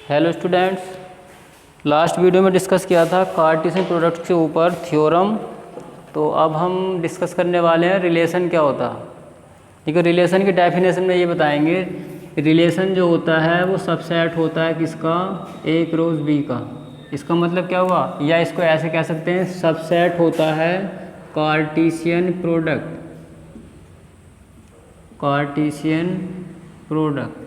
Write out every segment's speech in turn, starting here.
Hello students, last video में discuss किया था कार्टेशियन प्रोडक्ट के ऊपर थ्योरम। तो अब हम डिस्कस करने वाले हैं रिलेशन क्या होता है। ठीक है, रिलेशन की डेफिनेशन में ये बताएंगे। रिलेशन जो होता है वो सबसेट होता है किसका, ए क्रॉस बी का। इसका मतलब क्या हुआ, या इसको ऐसे कह सकते हैं, सबसेट होता है कार्टेशियन प्रोडक्ट। कार्टेशियन प्रोडक्ट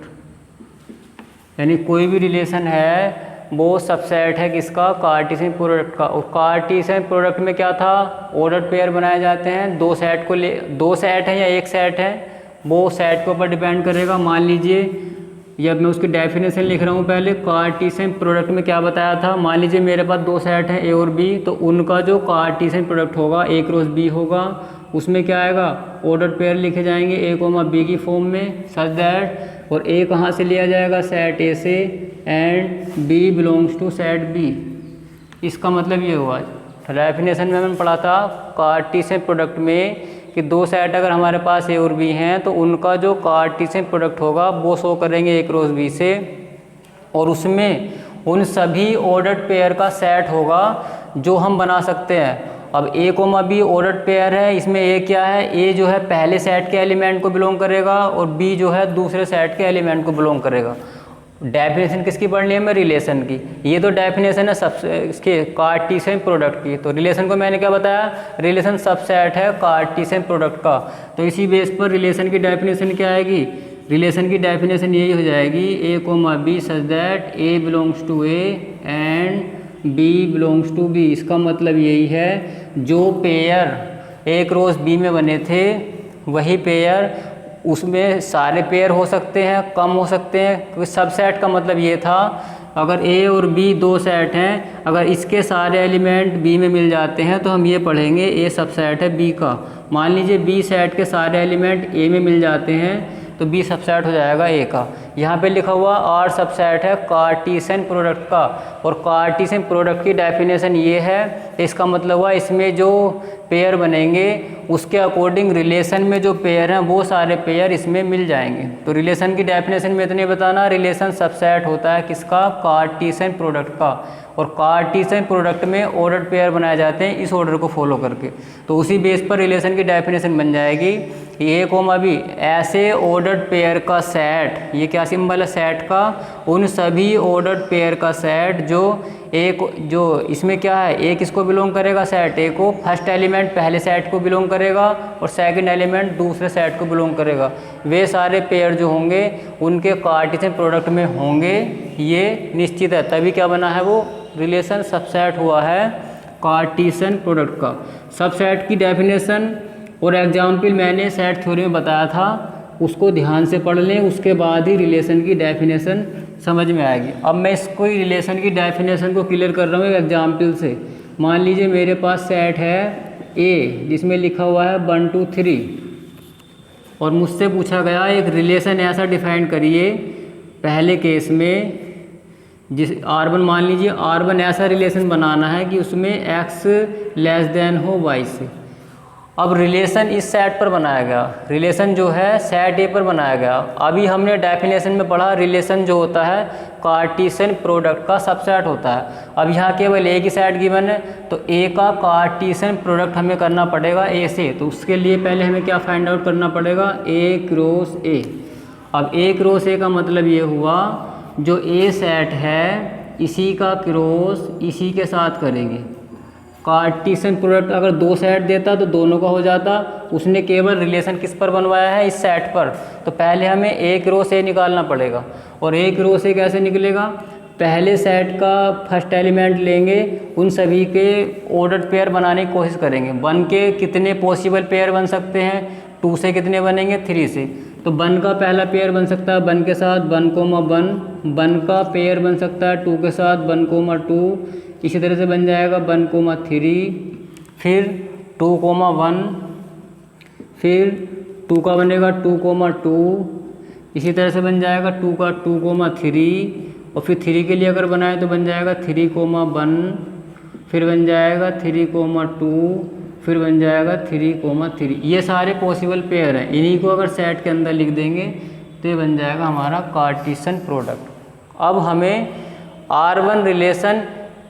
यानी कोई भी रिलेशन है वो सबसेट है किसका, कार्टेशियन प्रोडक्ट का। और कार्टेशियन प्रोडक्ट में क्या था, ऑर्डर पेयर बनाए जाते हैं। दो सेट है या एक सेट है, वो सेट के ऊपर डिपेंड करेगा। मान लीजिए, या मैं उसकी डेफिनेशन लिख रहा हूँ पहले। कार्टेशियन प्रोडक्ट में क्या बताया था, मान लीजिए मेरे पास दो सेट हैं ए और बी, तो उनका जो कार्टेशियन प्रोडक्ट होगा ए क्रॉस बी होगा। उसमें क्या आएगा, ऑर्डर पेयर लिखे जाएंगे ए कोमा बी की फॉर्म में, सच दैट। और ए कहाँ से लिया जाएगा, सेट ए से, and B belongs to set B. इसका मतलब ये हुआ, डेफिनेशन में मैंने पढ़ा था कार्टेशियन प्रोडक्ट में कि दो सेट अगर हमारे पास ए और बी हैं तो उनका जो कार्टेशियन प्रोडक्ट होगा वो शो करेंगे ए क्रॉस बी से। और उसमें उन सभी ऑर्डर्ड पेयर का सेट होगा जो हम बना सकते हैं। अब ए कोमा बी ऑर्डर्ड पेयर है, इसमें ए क्या है, ए जो है पहले सेट के एलिमेंट को बिलोंग करेगा और बी जो है दूसरे सेट के एलिमेंट को बिलोंग करेगा। डेफिनेशन किसकी पढ़नी है, मैं रिलेशन की। ये तो डेफिनेशन है सब इसके कार्टेशियन प्रोडक्ट की। तो रिलेशन को मैंने क्या बताया, रिलेशन सबसेट है कार्टेशियन प्रोडक्ट का। तो इसी बेस पर रिलेशन की डेफिनेशन क्या आएगी, रिलेशन की डेफिनेशन यही हो जाएगी, A comma B such that A belongs to A and B belongs to B. इसका मतलब यही है, जो पेयर ए क्रॉस बी में बने थे वही पेयर, उसमें सारे पेयर हो सकते हैं, कम हो सकते हैं। क्योंकि सबसेट का मतलब ये था, अगर ए और बी दो सेट हैं, अगर इसके सारे एलिमेंट बी में मिल जाते हैं तो हम ये पढ़ेंगे ए सबसेट है बी का। मान लीजिए बी सेट के सारे एलिमेंट ए में मिल जाते हैं तो बी सबसेट हो जाएगा ए का। यहाँ पे लिखा हुआ आर सबसेट है कार्टेशियन प्रोडक्ट का। और कार्टेशियन प्रोडक्ट की डेफिनेशन ये है, इसका मतलब हुआ इसमें जो पेयर बनेंगे उसके अकॉर्डिंग रिलेशन में जो पेयर हैं वो सारे पेयर इसमें मिल जाएंगे। तो रिलेशन की डेफिनेशन में इतने बताना, रिलेशन सबसेट होता है किसका, कार्टेशियन प्रोडक्ट का। और कार्टेशियन प्रोडक्ट में ऑर्डर पेयर बनाए जाते हैं इस ऑर्डर को फॉलो करके। तो उसी बेस पर रिलेशन की डेफिनेशन बन जाएगी, ए कोमा बी ऐसे ऑर्डर्ड पेयर का सेट, ये क्या सिंबल है सेट का, उन सभी ऑर्डर्ड पेयर का सेट जो एक, जो इसमें क्या है, एक किसको बिलोंग करेगा, सेट ए को। फर्स्ट एलिमेंट पहले सेट को बिलोंग करेगा और सेकंड एलिमेंट दूसरे सेट को बिलोंग करेगा। वे सारे पेयर जो होंगे उनके कार्टेशियन प्रोडक्ट में होंगे, ये निश्चित है। तभी क्या बना है, वो रिलेशन सबसेट हुआ है कार्टेशियन प्रोडक्ट का। सबसेट की डेफिनेशन और एग्जाम्पल मैंने सेट थ्योरी में बताया था, उसको ध्यान से पढ़ लें, उसके बाद ही रिलेशन की डेफिनेशन समझ में आएगी। अब मैं इसको रिलेशन की डेफिनेशन को क्लियर कर रहा हूँ एक एग्जाम्पल से। मान लीजिए मेरे पास सेट है ए जिसमें लिखा हुआ है 1 2 3, और मुझसे पूछा गया एक रिलेशन ऐसा डिफाइन करिए पहले केस में, जिस R1 मान लीजिए, R1 ऐसा रिलेशन बनाना है कि उसमें x लेस देन हो y से। अब रिलेशन इस सेट पर बनाया गया, रिलेशन जो है सेट ए पर बनाया गया। अभी हमने डेफिनेशन में पढ़ा रिलेशन जो होता है कार्टेशियन प्रोडक्ट का सबसेट होता है। अब यहाँ केवल एक ही सेट गिवन है, तो ए का कार्टेशियन प्रोडक्ट हमें करना पड़ेगा ए से। तो उसके लिए पहले हमें क्या फाइंड आउट करना पड़ेगा, ए क्रॉस ए। अब ए क्रॉस ए का मतलब ये हुआ, जो ए सेट है इसी का क्रॉस इसी के साथ करेंगे। कार्टेशियन प्रोडक्ट अगर दो सेट देता तो दोनों का हो जाता, उसने केवल रिलेशन किस पर बनवाया है, इस सेट पर। तो पहले हमें ए क्रॉस ए निकालना पड़ेगा। और ए क्रॉस ए कैसे निकलेगा, पहले सेट का फर्स्ट एलिमेंट लेंगे, उन सभी के ऑर्डर्ड पेयर बनाने की कोशिश करेंगे। 1 के कितने पॉसिबल पेयर बन सकते हैं, 2 से कितने बनेंगे, 3 से। तो 1 का पहला पेयर बन सकता है 1 के साथ 1 कोमा 1, 1 का पेयर बन सकता है 2 के साथ 1 कोमा 2, इसी तरह से बन जाएगा 1 कोमा 3, फिर 2 कोमा 1, फिर 2 का बनेगा 2 कोमा 2, इसी तरह से बन जाएगा 2 का 2 कोमा 3, और फिर 3 के लिए अगर बनाए तो बन जाएगा 3 कोमा 1, फिर बन जाएगा 3 कोमा 2, फिर बन जाएगा 3 कोमा 3। ये सारे पॉसिबल पेयर हैं, इन्हीं को अगर सेट के अंदर लिख देंगे तो ये बन जाएगा हमारा कार्टेशियन प्रोडक्ट। अब हमें R1 रिलेशन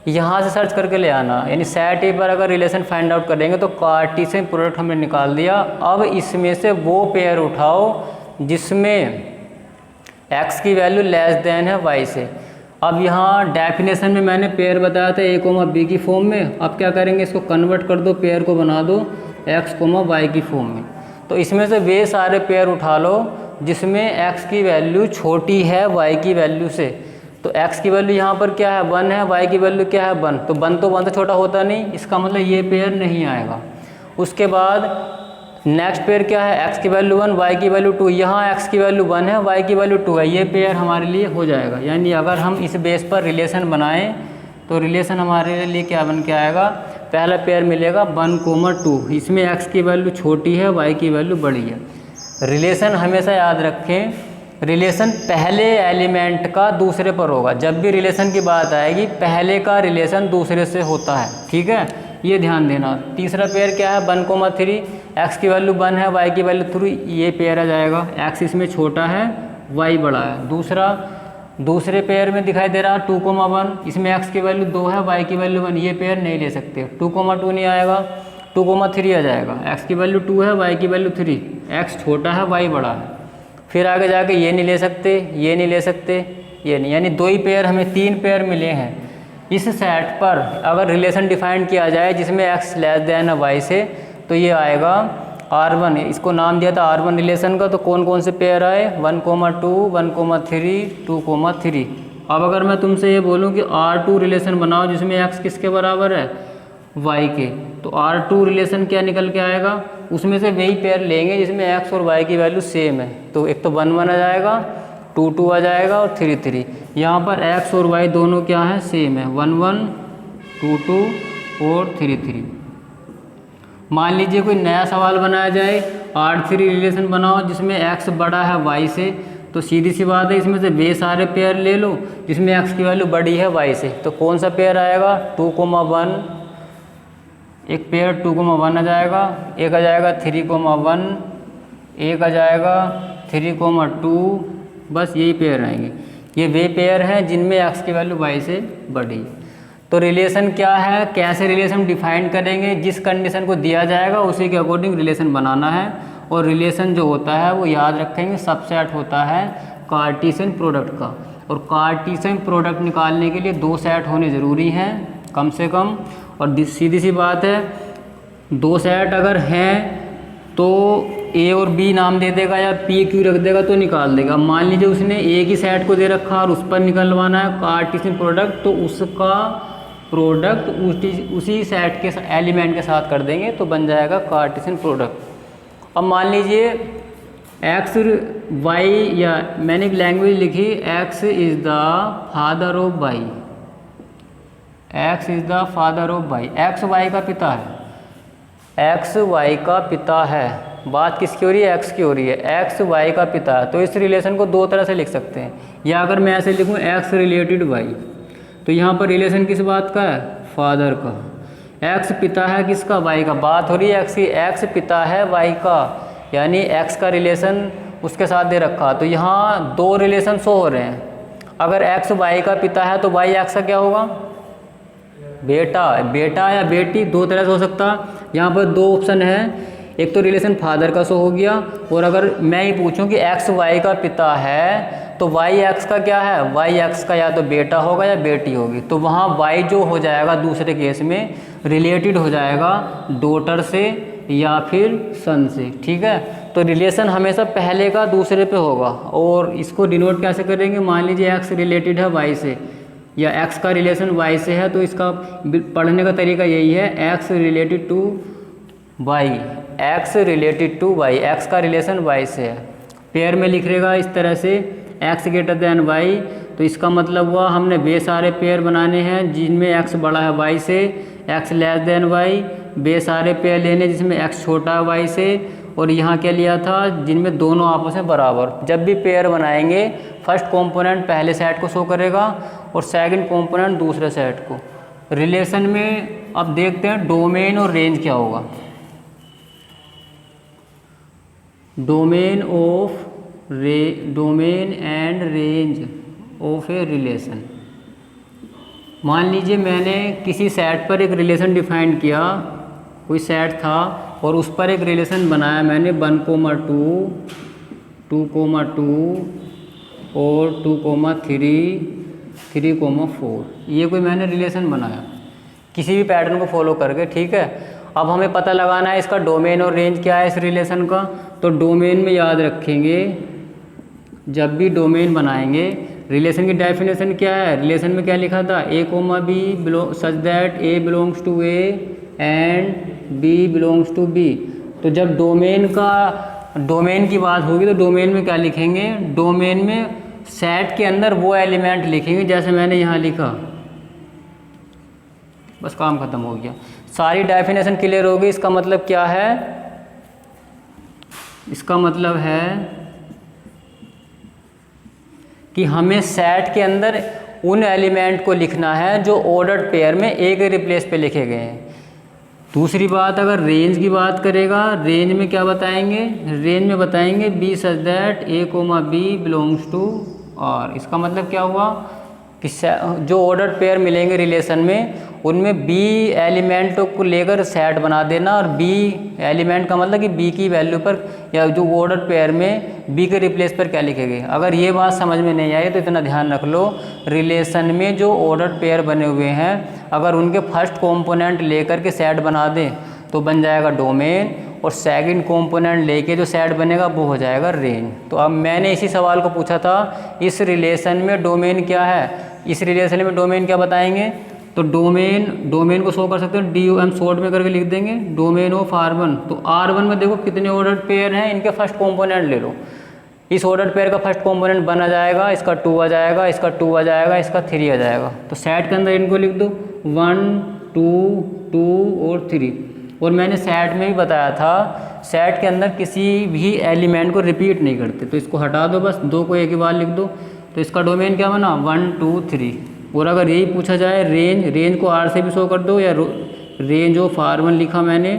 यहाँ से सर्च करके ले आना, यानी सेट ए पर अगर रिलेशन फाइंड आउट करेंगे तो कार्टेशियन प्रोडक्ट हमने निकाल दिया। अब इसमें से वो पेयर उठाओ जिसमें x की वैल्यू लेस देन है y से। अब यहाँ डेफिनेशन में मैंने पेयर बताया था a, b की फॉर्म में। अब क्या करेंगे, इसको कन्वर्ट कर दो, पेयर को बना दो x, y की फॉर्म में। तो इसमें से वे सारे पेयर उठा लो जिसमें x की वैल्यू छोटी है y की वैल्यू से। तो x की वैल्यू यहाँ पर क्या है 1 है, y की वैल्यू क्या है 1, तो 1 से छोटा होता नहीं, इसका मतलब ये पेयर नहीं आएगा। उसके बाद नेक्स्ट पेयर क्या है, x की वैल्यू 1, y की वैल्यू 2, यहाँ x की वैल्यू 1 है, y की वैल्यू 2 है, ये पेयर हमारे लिए हो जाएगा। यानी अगर हम इस बेस पर रिलेशन बनाएं तो रिलेशन हमारे लिए क्या बन के आएगा, पहला पेयर मिलेगा 1, 2, इसमें x की वैल्यू छोटी है, y की वैल्यू बड़ी है। रिलेशन हमेशा याद रखें, रिलेशन पहले एलिमेंट का दूसरे पर होगा। जब भी रिलेशन की बात आएगी पहले का रिलेशन दूसरे से होता है, ठीक है, ये ध्यान देना। तीसरा पेयर क्या है 1, 3, x की वैल्यू 1 है, y की वैल्यू 3, ये पेयर आ जाएगा, x इसमें छोटा है, y बड़ा है। दूसरे पेयर में दिखाई दे रहा 2, 1, इसमें x की वैल्यू 2 है, y की वैल्यू 1, ये पेयर नहीं ले सकते। 2, 2 नहीं आएगा, 2, 3 आ जाएगा, x की वैल्यू 2 है, y की वैल्यू 3, x छोटा है, y बड़ा है। फिर आगे जाके ये नहीं ले सकते, ये नहीं ले सकते, ये नहीं, यानी 2 ही पेयर, हमें 3 पेयर मिले हैं। इस सेट पर अगर रिलेशन डिफाइन किया जाए जिसमें x लेस देन है y से, तो ये आएगा R1, इसको नाम दिया था R1 रिलेशन का। तो कौन कौन से पेयर आए 1, 2, 1, 3, 2, 3। अब अगर मैं तुमसे ये बोलूँ कि R2 रिलेशन बनाओ जिसमें x किसके बराबर है, y के, तो R2 रिलेशन क्या निकल के आएगा, उसमें से वही पेयर लेंगे जिसमें x और y की वैल्यू सेम है। तो एक तो 1, 1 आ जाएगा, 2, 2 आ जाएगा और 3, 3। यहाँ पर x और y दोनों क्या है, सेम है, 1, 1, 2, 2 और 3, 3। मान लीजिए कोई नया सवाल बनाया जाए, R3 रिलेशन बनाओ जिसमें x बड़ा है y से, तो सीधी सी बात है इसमें से वे सारे पेयर ले लो जिसमें x की वैल्यू बड़ी है y से। तो कौन सा पेयर आएगा 2, 1, एक पेयर 2, 1 आ जाएगा, एक आ जाएगा 3, 1, एक आ जाएगा 3, 2, बस यही पेयर आएंगे। ये वे पेयर हैं जिनमें x की वैल्यू y से बड़ी है। तो रिलेशन क्या है, कैसे रिलेशन डिफाइन करेंगे, जिस कंडीशन को दिया जाएगा उसी के अकॉर्डिंग रिलेशन बनाना है। और रिलेशन जो होता है वो याद रखेंगे सबसेट होता है कार्टेशियन प्रोडक्ट का। और कार्टेशियन प्रोडक्ट निकालने के लिए 2 सेट होने ज़रूरी हैं कम से कम। और सीधी सी बात है 2 सेट अगर हैं तो A और B नाम दे देगा या P, Q रख देगा तो निकाल देगा। मान लीजिए उसने एक ही सेट को दे रखा और उस पर निकलवाना है कार्टेशियन प्रोडक्ट, तो उसका प्रोडक्ट उसी सेट के एलिमेंट के साथ कर देंगे तो बन जाएगा कार्टेशियन प्रोडक्ट। अब मान लीजिए x y, या मैंने एक लैंग्वेज लिखी x is the father of y, x is the father of y, x y का पिता है, x y का पिता है। बात किसकी हो रही है, x की हो रही है, x y का पिता है। तो इस रिलेशन को 2 तरह से लिख सकते हैं, या अगर मैं ऐसे लिखूँ x रिलेटेड y, तो यहाँ पर रिलेशन किस बात का है, फादर का। x पिता है किसका, y का। बात हो रही है x की, x पिता है y का, यानी x का रिलेशन उसके साथ दे रखा। तो यहाँ 2 रिलेशन शो हो रहे हैं। अगर x y का पिता है तो y x का क्या होगा, बेटा या बेटी, 2 तरह से हो सकता। यहाँ पर 2 ऑप्शन है, एक तो रिलेशन फादर का शो हो गया, और अगर मैं ये पूछूं कि x y का पिता है तो y x का क्या है, y x का या तो बेटा होगा या बेटी होगी। तो वहाँ y जो हो जाएगा दूसरे केस में रिलेटेड हो जाएगा डॉटर से या फिर सन से, ठीक है। तो रिलेशन हमेशा पहले का दूसरे पे होगा। और इसको डिनोट कैसे करेंगे, मान लीजिए x रिलेटेड है y से, या x का रिलेशन y से है, तो इसका पढ़ने का तरीका यही है, x related to y, x related to y, x का रिलेशन y से है। पेयर में लिख रहेगा इस तरह से x ग्रेटर देन y, तो इसका मतलब हुआ हमने वे सारे पेयर बनाने हैं जिनमें x बड़ा है y से, x लेस देन y, वे सारे पेयर लेने जिसमें x छोटा है y से, और यहाँ क्या लिया था जिनमें दोनों आपस में बराबर। जब भी पेयर बनाएंगे फर्स्ट कंपोनेंट पहले सेट को शो करेगा और सेकंड कंपोनेंट दूसरे सेट को। रिलेशन में अब देखते हैं डोमेन और रेंज क्या होगा। Domain and range of a relation. मान लीजिए मैंने किसी सेट पर एक रिलेशन डिफाइन किया, कोई सेट था और उस पर एक रिलेशन बनाया मैंने 1,2, 2,2 और 2,3, 3,4। ये कोई मैंने रिलेशन बनाया किसी भी पैटर्न को फॉलो करके, ठीक है। अब हमें पता लगाना है इसका डोमेन और रेंज क्या है इस रिलेशन का। तो डोमेन में याद रखेंगे, जब भी डोमेन बनाएंगे, रिलेशन की डेफिनेशन क्या है, रिलेशन में क्या लिखा था, A, B such that A belongs to A and B belongs to B। तो जब डोमेन की बात होगी तो डोमेन में क्या लिखेंगे, डोमेन में सेट के अंदर वो एलिमेंट लिखेंगे जैसे मैंने यहाँ लिखा। बस काम खत्म हो गया, सारी डेफिनेशन क्लियर होगी। इसका मतलब क्या है, इसका मतलब है कि हमें सेट के अंदर उन एलिमेंट को लिखना है जो ऑर्डर्ड पेयर में A के रिप्लेस पे लिखे गए हैं। दूसरी बात, अगर रेंज की बात करेगा, रेंज में क्या बताएंगे, रेंज में बताएंगे B such that A, B belongs to R। इसका मतलब क्या हुआ कि जो ऑर्डर्ड पेयर मिलेंगे रिलेशन में, उनमें B एलिमेंट को लेकर सेट बना देना, और B एलिमेंट का मतलब कि B की वैल्यू पर या जो ऑर्डर्ड पेयर में B के रिप्लेस पर क्या लिखेंगे। अगर ये बात समझ में नहीं आई तो इतना ध्यान रख लो, रिलेशन में जो ऑर्डर्ड पेयर बने हुए हैं अगर उनके फर्स्ट कंपोनेंट लेकर के सेट बना दें तो बन जाएगा डोमेन, और सेकंड कंपोनेंट लेके जो सेट बनेगा वो हो जाएगा रेंज। तो अब मैंने इसी सवाल को पूछा था, इस रिलेशन में डोमेन क्या है, इस रिलेशन में डोमेन क्या बताएंगे। तो डोमेन को शो कर सकते हो, DOM शॉर्ट में करके लिख देंगे, डोमेन ऑफ R1। तो R1 में देखो कितने ऑर्डर्ड पेयर हैं, इनके फर्स्ट कंपोनेंट ले लो। इस ऑर्डर्ड पेयर का फर्स्ट कंपोनेंट 1 आ जाएगा, इसका 2 आ जाएगा, इसका 2 आ जाएगा, इसका 3 आ जाएगा। तो सेट के अंदर इनको लिख दो 1, 2, 2 और 3। और मैंने सेट में भी बताया था, सेट के अंदर किसी भी एलिमेंट को रिपीट नहीं करते, तो इसको हटा दो, बस 2 को एक ही बार लिख दो। तो इसका डोमेन क्या बना 1, 2, 3। और अगर यही पूछा जाए रेंज को R से भी शो कर दो, या रेंज ऑफ R1 लिखा मैंने,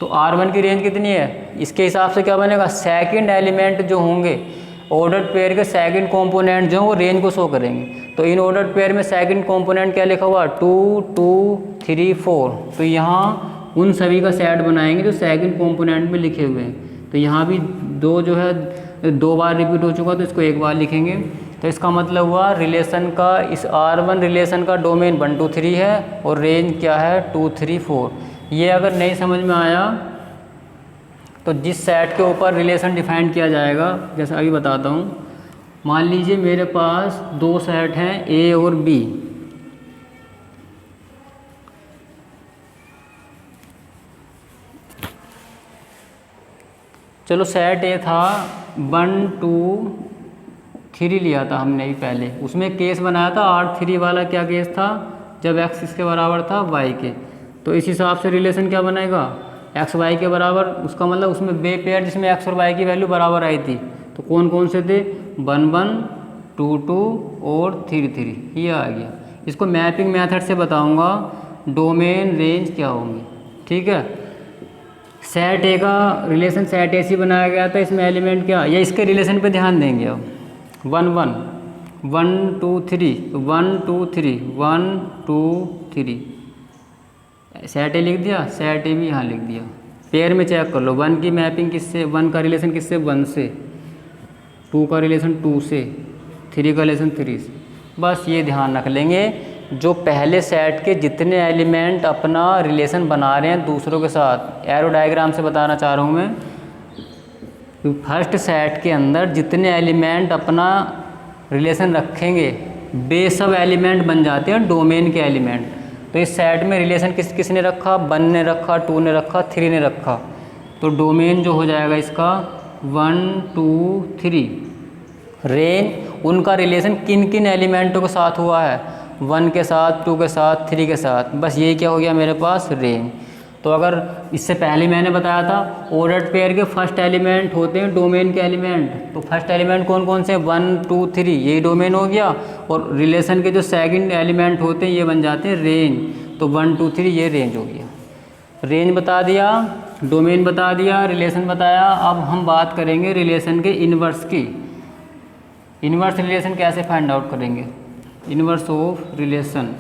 तो R1 की रेंज कितनी है, इसके हिसाब से क्या बनेगा, सेकंड एलिमेंट जो होंगे ऑर्डर्ड पेयर के सेकंड कंपोनेंट जो वो रेंज को शो करेंगे। तो इन ऑर्डर्ड पेयर में सेकंड कंपोनेंट क्या लिखा हुआ 2, 2, 3, 4। तो यहाँ उन सभी का सेट बनाएंगे जो सेकंड कंपोनेंट में लिखे हुए हैं। तो यहाँ भी 2 जो है 2 बार रिपीट हो चुका, तो इसको एक बार लिखेंगे। तो इसका मतलब हुआ रिलेशन का, इस R1 रिलेशन का डोमेन 1, 2, 3 है और रेंज क्या है 2, 3, 4। ये अगर नहीं समझ में आया तो जिस सेट के ऊपर रिलेशन डिफाइन किया जाएगा, जैसा अभी बताता हूँ। मान लीजिए मेरे पास 2 सेट हैं A और B। चलो सेट A था 1, 2, 3 लिया था हमने ही पहले, उसमें केस बनाया था R3 वाला। क्या केस था, जब x इसके बराबर था y के। तो इस हिसाब से रिलेशन क्या बनेगा, x y के बराबर, उसका मतलब उसमें बे पेयर जिसमें x और y की वैल्यू बराबर आई थी। तो कौन कौन से थे, 1, 1, 2, 2 और 3, 3। ये आ गया। इसको मैपिंग मेथड से बताऊंगा डोमेन रेंज क्या होंगे, ठीक है। सेट ए का रिलेशन सेट ए सी बनाया गया था, इसमें एलिमेंट क्या, या इसके रिलेशन पे ध्यान देंगे अब। 1, 1, 1, 2, 3, 1, 2, 3, 1, 2, 3। सेट ए लिख दिया, सेट ए भी यहाँ लिख दिया। पेयर में चेक कर लो, 1 की मैपिंग किससे, 1 का रिलेशन किससे, 1 से, 2 का रिलेशन 2 से, 3 का रिलेशन 3 से। बस ये ध्यान रख लेंगे, जो पहले सेट के जितने एलिमेंट अपना रिलेशन बना रहे हैं दूसरों के साथ, एरो डायग्राम से बताना चाह रहा हूँ मैं, तो फर्स्ट सेट के अंदर जितने एलिमेंट अपना रिलेशन रखेंगे वे सब एलिमेंट बन जाते हैं डोमेन के एलिमेंट। तो इस सेट में रिलेशन किसने रखा, 1 ने रखा, 2 ने रखा, 3 ने रखा। तो डोमेन जो हो जाएगा इसका 1, 2, 3। रेंज उनका रिलेशन किन किन एलिमेंटों के साथ हुआ है, 1 के साथ, 2 के साथ, 3 के साथ। बस यही क्या हो गया मेरे पास, रेंज। तो अगर इससे पहले मैंने बताया था ऑर्डर्ड पेयर के फर्स्ट एलिमेंट होते हैं डोमेन के एलिमेंट। तो फर्स्ट एलिमेंट कौन कौन से, 1, 2, 3, यही डोमेन हो गया। और रिलेशन के जो सेकंड एलिमेंट होते हैं ये बन जाते हैं रेंज। तो 1, 2, 3 ये रेंज हो गया। रेंज बता दिया, डोमेन बता दिया, रिलेशन बताया। अब हम बात करेंगे रिलेशन के इन्वर्स की। इन्वर्स रिलेशन कैसे फाइंड आउट करेंगे, इन्वर्स ऑफ रिलेशन।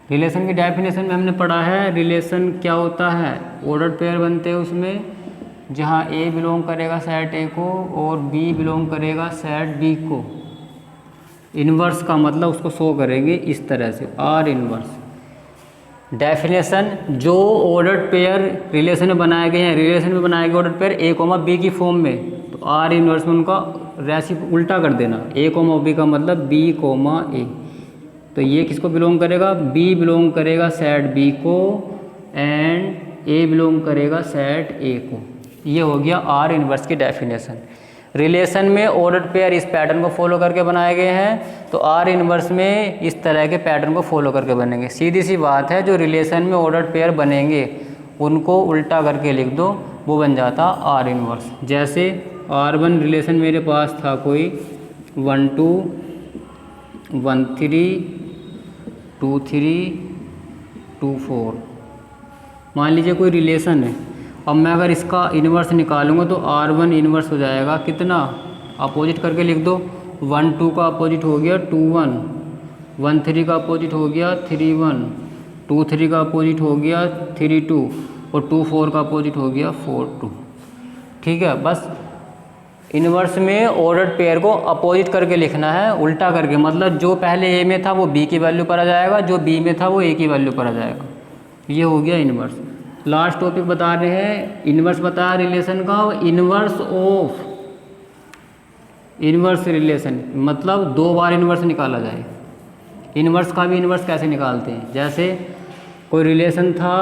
रिलेशन की डेफिनेशन में हमने पढ़ा है रिलेशन क्या होता है, ऑर्डर पेयर बनते हैं उसमें, जहाँ ए बिलोंग करेगा सेट ए को और बी बिलोंग करेगा सेट बी को। इन्वर्स का मतलब उसको शो करेंगे इस तरह से, आर इन्वर्स। डेफिनेशन, जो ऑर्डर्ड पेयर रिलेशन में बनाए गए हैं, रिलेशन में बनाए गए ordered pair A comma B की फॉर्म में, तो आर इन्वर्स में उनका रेशि उल्टा कर देना, ए कोमा बी का मतलब बी कोमा ए। तो ये किसको बिलोंग करेगा, बी बिलोंग करेगा सेट बी को एंड ए बिलोंग करेगा सेट ए को। ये हो गया आर इन्वर्स की डेफिनेशन। रिलेशन में ऑर्डर्ड पेयर इस पैटर्न को फॉलो करके बनाए गए हैं, तो आर इन्वर्स में इस तरह के पैटर्न को फॉलो करके बनेंगे। सीधी सी बात है, जो रिलेशन में ऑर्डर्ड पेयर बनेंगे उनको उल्टा करके लिख दो, वो बन जाता आर इन्वर्स। जैसे R1 रिलेशन मेरे पास था कोई 1 2 1 3 2 3 2 4, मान लीजिए कोई रिलेशन है। अब मैं अगर इसका इन्वर्स निकालूंगा तो R1 इन्वर्स हो जाएगा कितना, अपोजिट करके लिख दो। 1 2 का अपोजिट हो गया 2 1, 1 3 का अपोजिट हो गया 3 1, 2 3 का अपोजिट हो गया 3 2 और 2 4 का अपोजिट हो गया 4 2। ठीक है, बस इन्वर्स में ऑर्डर्ड पेयर को अपोजिट करके लिखना है, उल्टा करके, मतलब जो पहले ए में था वो बी की वैल्यू पर आ जाएगा, जो बी में था वो ए की वैल्यू पर आ जाएगा। ये हो गया इन्वर्स। लास्ट टॉपिक बता रहे हैं, इन्वर्स बताया रिलेशन का, इन्वर्स ऑफ इन्वर्स रिलेशन, मतलब 2 बार इन्वर्स निकाला जाए। इन्वर्स का भी इन्वर्स कैसे निकालते हैं, जैसे कोई रिलेशन था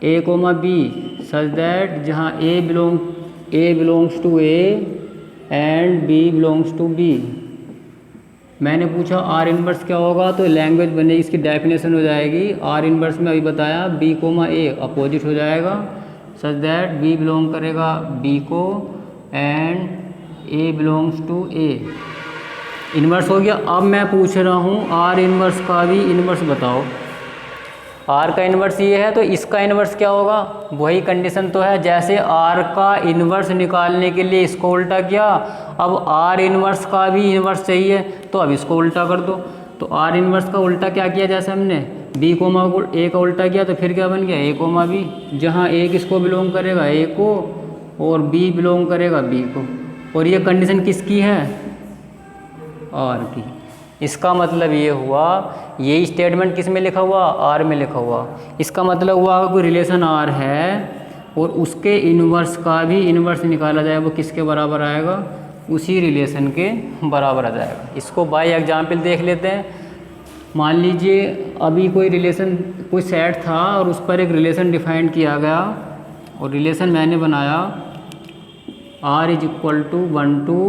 A comma B such that जहाँ A belongs to A and B belongs to B. मैंने पूछा आर इन्वर्स क्या होगा, तो लैंग्वेज बनेगी, इसकी डेफिनेशन हो जाएगी। आर इन्वर्स में अभी बताया बी कोमा ए अपोजिट हो जाएगा सच दैट बी बिलोंग करेगा बी को and A belongs to A. Inverse हो गया। अब मैं पूछ रहा हूँ आर इन्वर्स का भी इन्वर्स बताओ। आर का इन्वर्स ये है तो इसका इन्वर्स क्या होगा, वही कंडीशन तो है। जैसे आर का इन्वर्स निकालने के लिए इसको उल्टा किया, अब आर इन्वर्स का भी इन्वर्स चाहिए तो अब इसको उल्टा कर दो। तो आर इन्वर्स का उल्टा क्या किया, जैसे हमने बी कोमा ए का उल्टा किया तो फिर क्या बन गया ए कोमा बी, जहाँ ए किसको बिलोंग करेगा ए को और बी बिलोंग करेगा बी को। और ये कंडीशन किसकी है, आर की। इसका मतलब ये हुआ, यही स्टेटमेंट किस में लिखा हुआ, आर में लिखा हुआ। इसका मतलब हुआ कोई रिलेशन आर है और उसके इन्वर्स का भी इन्वर्स निकाला जाए, वो किसके बराबर आएगा, उसी रिलेशन के बराबर आ जाएगा। इसको बाय एग्जाम्पल देख लेते हैं। मान लीजिए अभी कोई रिलेशन, कोई सेट था और उस पर एक रिलेशन डिफाइन किया गया और रिलेशन मैंने बनाया R = 1 2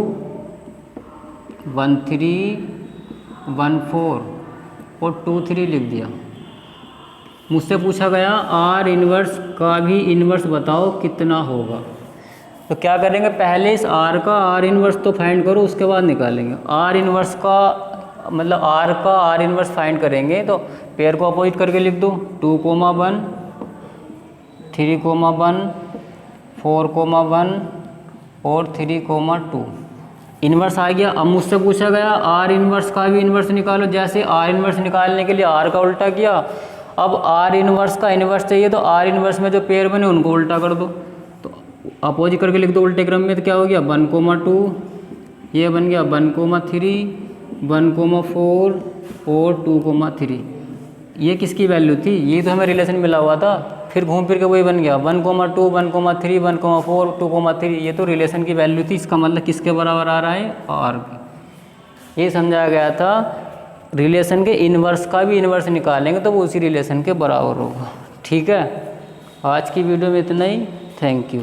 1 3 1 4 और 2 3 लिख दिया। मुझसे पूछा गया आर इन्वर्स का भी इन्वर्स बताओ कितना होगा। तो क्या करेंगे, पहले इस आर का आर इन्वर्स तो फाइंड करो, उसके बाद निकालेंगे। आर इन्वर्स का मतलब आर का आर इन्वर्स फाइंड करेंगे तो पेयर को अपोजिट करके लिख दो। 2 1 3 1 4 1 और 3 2 इन्वर्स आ गया। अब मुझसे पूछा गया आर इन्वर्स का भी इन्वर्स निकालो। जैसे आर इन्वर्स निकालने के लिए आर का उल्टा किया, अब आर इन्वर्स का इन्वर्स चाहिए तो आर इन्वर्स में जो पेयर बने उनको उल्टा कर दो। तो अपोजिट करके लिख दो उल्टे क्रम में, तो क्या हो गया 1 2, ये बन गया 1 3 1 4 और 2 3। ये किसकी वैल्यू थी, ये तो हमें रिलेशन मिला हुआ था, फिर घूम फिर के वही बन गया 1 2 1 3 1 4 2 3। ये तो रिलेशन की वैल्यू थी, इसका मतलब किसके बराबर आ रहा है, आर की। ये समझाया गया था रिलेशन के इन्वर्स का भी इन्वर्स निकालेंगे तो वो उसी रिलेशन के बराबर होगा। ठीक है, आज की वीडियो में इतना ही। Thank you.